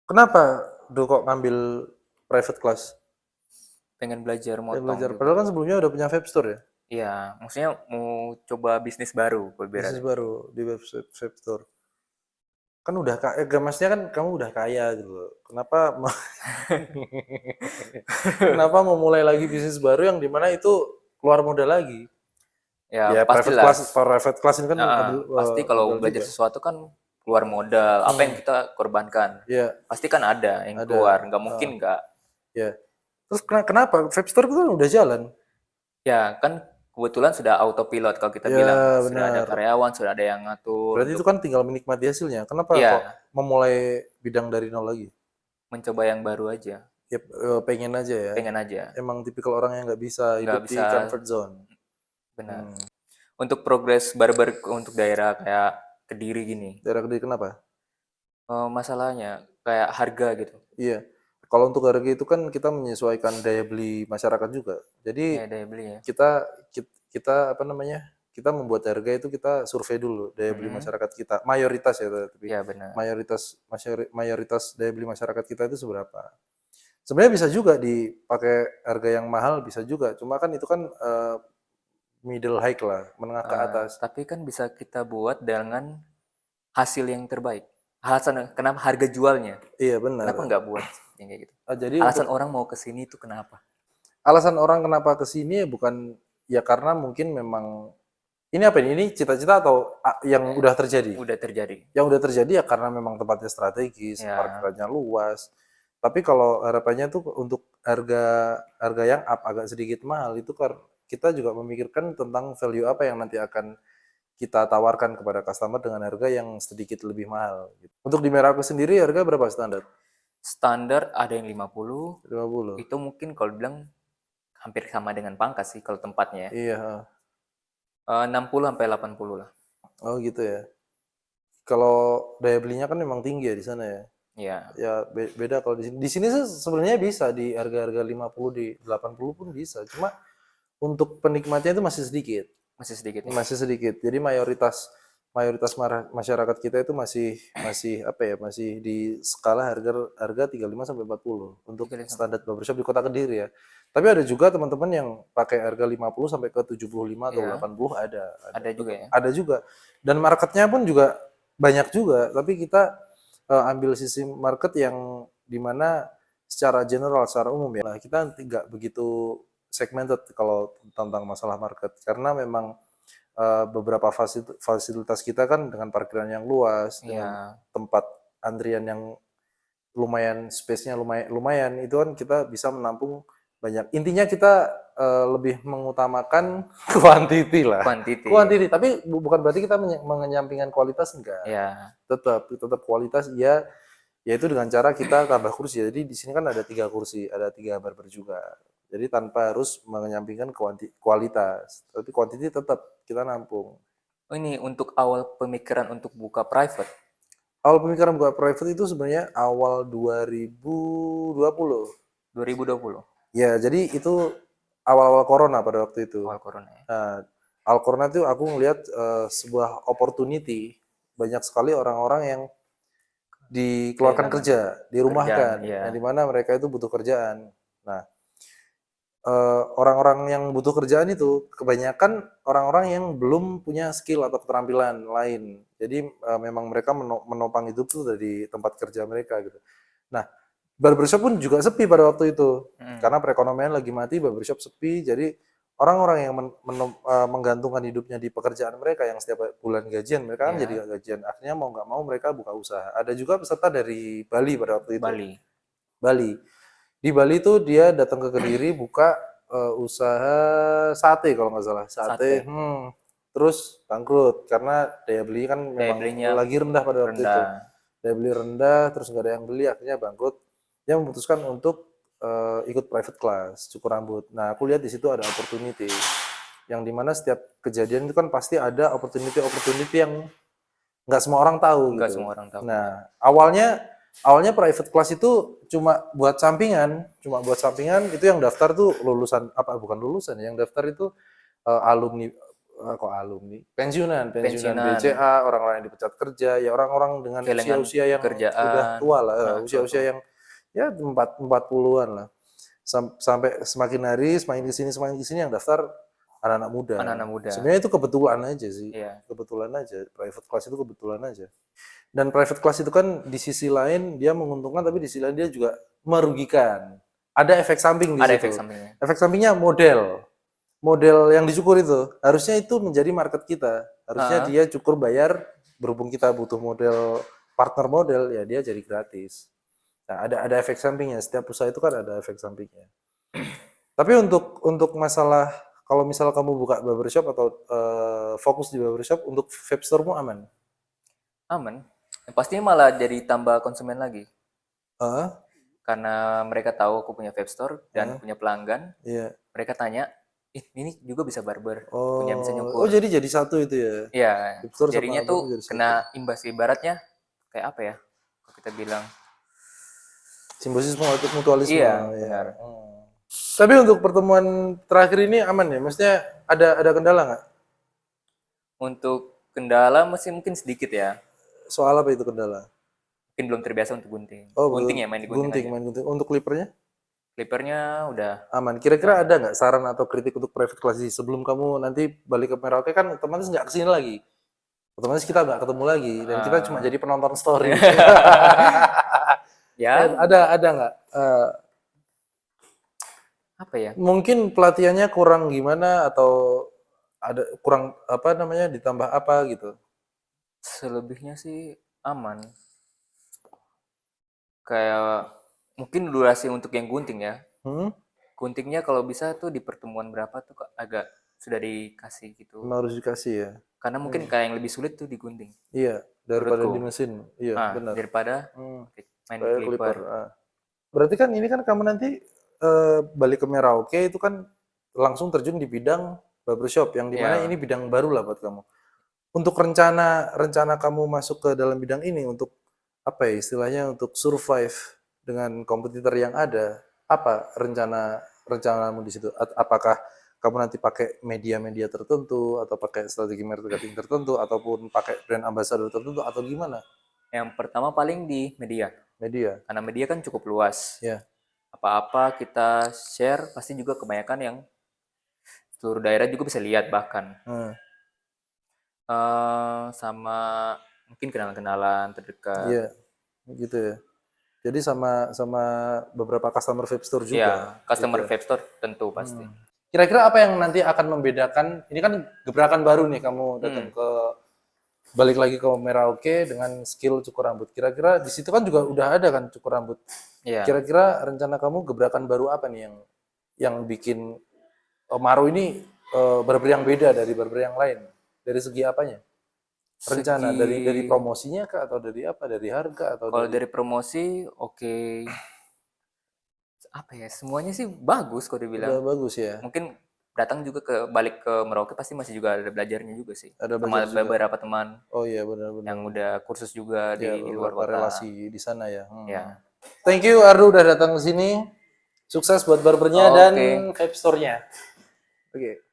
Kenapa dulu kok ngambil private class? Pengen belajar Pengen motong belajar. juga. Padahal kan sebelumnya udah punya Vape Store ya? Iya, maksudnya mau coba bisnis baru Bisnis ibaratnya. baru di Vape Store. Kan udah kaya, gak maksudnya kan kamu udah kaya gitu loh. Kenapa kenapa mau mulai lagi bisnis baru yang dimana itu keluar modal lagi? Ya Ya pastilah. private class ini kan Heeh, ambil pasti kalau modal belajar juga. sesuatu kan keluar modal. Apa yang Hmm, kita korbankan? ya Pasti kan ada yang keluar. ada. Nggak mungkin nggak. Ya. Terus kenapa Vape Store itu kan udah jalan? Ya kan kebetulan sudah autopilot kalau kita bilang. Ya Sudah ada benar. karyawan, sudah ada yang ngatur Berarti untuk itu kan tinggal menikmati hasilnya. Kenapa kok ya memulai bidang dari nol lagi? mencoba yang baru aja. Ya pengen aja ya. Pengen aja. Emang tipikal orang yang nggak bisa Nggak hidup di bisa comfort zone. benar. Hmm. Untuk progres barber untuk daerah kayak Kediri gini. Daerah gede kenapa? Masalahnya kayak harga gitu. Iya. Kalau untuk harga itu kan kita menyesuaikan daya beli masyarakat juga. Jadi Ya daya beli ya. kita apa namanya? Kita membuat harga itu kita survei dulu daya beli Mm-mm. masyarakat kita. Mayoritas ya tapi Ya benar. mayoritas daya beli masyarakat kita itu seberapa? Sebenarnya bisa juga dipakai harga yang mahal bisa juga. Cuma kan itu kan middle high lah, menengah ke atas. Tapi kan bisa kita buat dengan hasil yang terbaik. Alasan kenapa harga jualnya? Iya benar. Kenapa nggak buat yang kayak gitu? Jadi untuk Alasan orang mau ke sini itu kenapa? alasan orang kenapa ke sini bukan ya karena mungkin memang ini apa ini? Ini cita-cita atau yang udah terjadi? Udah terjadi. Yang udah terjadi ya karena memang tempatnya strategis, Ya, parkirannya luas. Tapi kalau harapannya tuh untuk harga harga yang up agak sedikit mahal itu kita juga memikirkan tentang value apa yang nanti akan kita tawarkan kepada customer dengan harga yang sedikit lebih mahal. Gitu. Untuk di Merauke sendiri harga berapa standar? standar ada yang 50, 50. itu mungkin kalau bilang hampir sama dengan Pangkas sih kalau tempatnya ya. Iya. 60 sampai 80 lah. Oh gitu ya. Kalau daya belinya kan memang tinggi ya di sana ya. Ya, Ya beda kalau di sini. Di sini sih sebenarnya bisa di harga-harga 50 di 80 pun bisa. Cuma untuk penikmatnya itu masih sedikit. masih sedikit ya. Masih sedikit. Jadi mayoritas mayoritas masyarakat kita itu masih masih apa ya? Masih di skala harga harga 35 sampai 40 untuk 35. standar barbershop di Kota Kediri ya. Tapi ada juga teman-teman yang pakai harga 50 sampai ke 75 atau Ya, 80 ada ada juga tetap ya. ada juga. Dan marketnya pun juga banyak juga, tapi kita ambil sisi market yang dimana secara general, secara umum ya. Nah, kita tidak begitu segmented kalau tentang masalah market karena memang beberapa fasilitas kita kan dengan parkiran yang luas, dengan Iya. tempat antrian yang lumayan space-nya lumayan lumayan itu kan kita bisa menampung banyak. Intinya kita lebih mengutamakan quantity lah. Quantity. Quantity, tapi bukan berarti kita mengenyampingkan kualitas enggak. Ya, Tetap kualitas iya, yaitu dengan cara kita tambah kursi. Jadi di sini kan ada 3 kursi, ada 3 barber juga. Jadi tanpa harus mengenyampingkan kualitas, tapi quantity tetap kita nampung. oh ini untuk awal pemikiran untuk buka private Awal pemikiran buka private itu sebenarnya awal 2020. 2020 Ya, jadi itu awal-awal corona pada waktu itu. awal corona ya. Nah, awal corona itu aku ngelihat sebuah opportunity. Banyak sekali orang-orang yang dikeluarkan Kehilangan kerja, pekerjaan, dirumahkan, ya. yang dimana mereka itu butuh kerjaan. Nah, orang-orang yang butuh kerjaan itu kebanyakan orang-orang yang belum punya skill atau keterampilan lain. Jadi memang mereka menopang hidup tuh dari tempat kerja mereka gitu. Nah, barbershop pun juga sepi pada waktu itu Mm. karena perekonomian lagi mati, barbershop sepi. Jadi orang-orang yang menggantungkan hidupnya di pekerjaan mereka yang setiap bulan gajian, mereka kan jadi Ya, gak gajian. Akhirnya mau nggak mau mereka buka usaha. Ada juga peserta dari Bali pada waktu itu. Bali. Bali. Di Bali tuh dia datang ke Kediri buka usaha sate kalau nggak salah. Sate, Sate. terus bangkrut karena daya beli kan Daya memang belinya lagi rendah pada waktu itu. rendah. Daya beli rendah, terus nggak ada yang beli, akhirnya bangkrut. Dia memutuskan untuk ikut private class, cukur rambut. Nah, aku lihat di situ ada opportunity. Yang dimana setiap kejadian itu kan pasti ada opportunity yang nggak semua orang tahu Enggak gitu. semua orang tahu. Nah, awalnya private class itu cuma buat sampingan itu yang daftar tuh lulusan apa bukan lulusan, yang daftar itu alumni kok alumni, pensiunan Pensiunan. BCA, orang-orang yang dipecat kerja, ya orang-orang dengan Kehilangan usia-usia yang udah pekerjaan. tua lah, Tua-tua. usia-usia yang ya 40-an lah. Sampai semakin hari, semakin kesini yang daftar anak-anak muda. Anak-anak muda. Sebenarnya itu kebetulan aja sih. Iya. Kebetulan aja. Private class itu kebetulan aja. Dan private class itu kan di sisi lain dia menguntungkan, tapi di sisi lain dia juga merugikan. Ada efek samping di Ada situ. efek sampingnya. Efek sampingnya model yang dicukur itu harusnya itu menjadi market kita, harusnya dia cukur bayar, berhubung kita butuh model partner model ya dia jadi gratis. Nah, ada efek sampingnya, setiap usaha itu kan ada efek sampingnya. Tapi untuk masalah kalau misal kamu buka barbershop atau fokus di barbershop, untuk vape store-mu aman? Aman. Pastinya malah jadi tambah konsumen lagi. Karena mereka tahu aku punya vape store dan punya pelanggan. Iya. Mereka tanya, ini juga bisa barber, punya bisa nyukur. Oh, jadi satu itu ya? Iya, Vape store sama jadinya tuh barber jadi satu. kena imbas, ibaratnya kayak apa ya, kalau kita bilang. Simbiosis mutualisme. Iya, ya. benar. Tapi untuk pertemuan terakhir ini aman ya? Maksudnya ada kendala nggak? Untuk kendala masih mungkin sedikit ya. Soal apa itu kendala? Mungkin belum terbiasa untuk gunting. Oh, Gunting ya, main di gunting aja. main gunting. Untuk clippernya? Clippernya udah Aman. Kira-kira ada nggak saran atau kritik untuk private class sebelum kamu nanti balik ke Merauke, kan otomatis nggak kesini lagi. Otomatis kita nggak ketemu lagi dan kita cuma jadi penonton story. ya, ada nggak? apa ya? Mungkin pelatihannya kurang gimana atau ada kurang apa namanya ditambah apa gitu? Selebihnya sih aman. Kayak mungkin durasi untuk yang gunting ya. Guntingnya kalau bisa tuh di pertemuan berapa tuh agak sudah dikasih gitu. Harus dikasih ya. Karena mungkin kayak yang lebih sulit tuh di gunting. Iya, daripada Menurutku. di mesin. Iya, benar. Daripada main Kayak clipper. Berarti kan ini kan kamu nanti balik ke Merauke itu kan langsung terjun di bidang barbershop yang dimana ini bidang baru lah buat kamu. Untuk rencana kamu masuk ke dalam bidang ini untuk apa ya istilahnya, untuk survive dengan kompetitor yang ada, apa rencanamu di situ? Apakah kamu nanti pakai media-media tertentu atau pakai strategi marketing tertentu ataupun pakai brand ambassador tertentu atau gimana? Yang pertama paling di media. Media. Karena media kan cukup luas. Ya. Apa-apa kita share pasti juga kebanyakan yang seluruh daerah juga bisa lihat bahkan. Sama mungkin kenalan-kenalan terdekat. Iya, gitu ya. Jadi sama beberapa customer vape store juga. Iya, customer vape store tentu pasti. Kira-kira apa yang nanti akan membedakan? Ini kan gebrakan baru nih kamu datang balik lagi ke Merauke dengan skill cukur rambut. Kira-kira di situ kan juga udah ada kan cukur rambut. Iya. Kira-kira rencana kamu gebrakan baru apa nih yang bikin Maru ini barber yang beda dari barber yang lain? Dari segi apanya? Rencana dari promosinya kah atau dari apa? Dari harga atau kalau dari promosi oke. Apa ya? Semuanya sih bagus kalau dibilang. Udah bagus ya. Mungkin datang juga balik ke Merauke pasti masih juga ada belajarnya juga sih. Ada sama belajar juga. beberapa teman. Oh iya benar-benar. Yang udah kursus juga di luar kota. Relasi di sana ya. Ya. Thank you Ardu udah datang ke sini. Sukses buat barbernya dan vape store-nya. Oke.